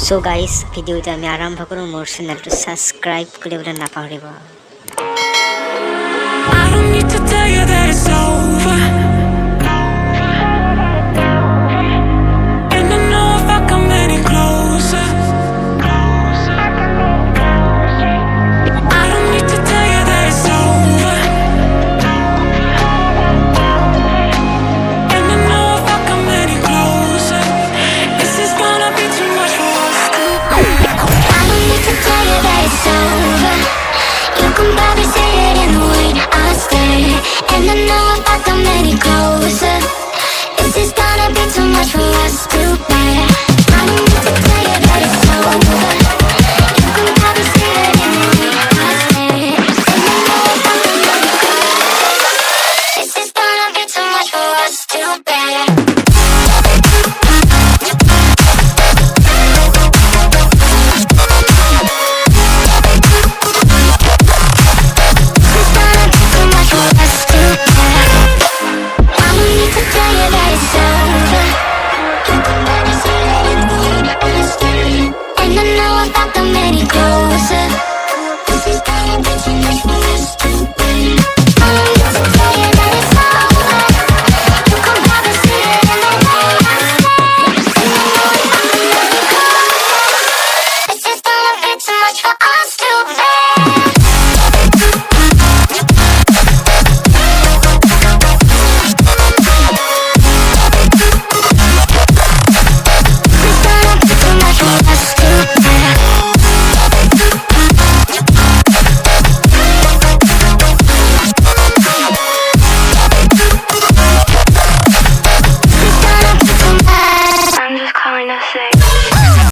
So guys ভিডিওটা আমি আৰম্ভ কৰোঁ। মোৰ চেনেলটো সাবস্ক্ৰাইব কৰিবলৈ নাপাহৰিব। I don't need to tell you that it's over. And I know if I come any closer, I don't need to tell you that it's over. And I know if I come any closer, this is gonna be too much for us to bear. I don't need to tell you that it's over. You can probably say it in the way I stare. And I know if I come any closer, this is gonna be too much for us to bear. I don't need to tell you that it's over. You can probably say it in the way I stare. And I know if I come any closer, this is gonna be too much for us to bear. I'm just calling to say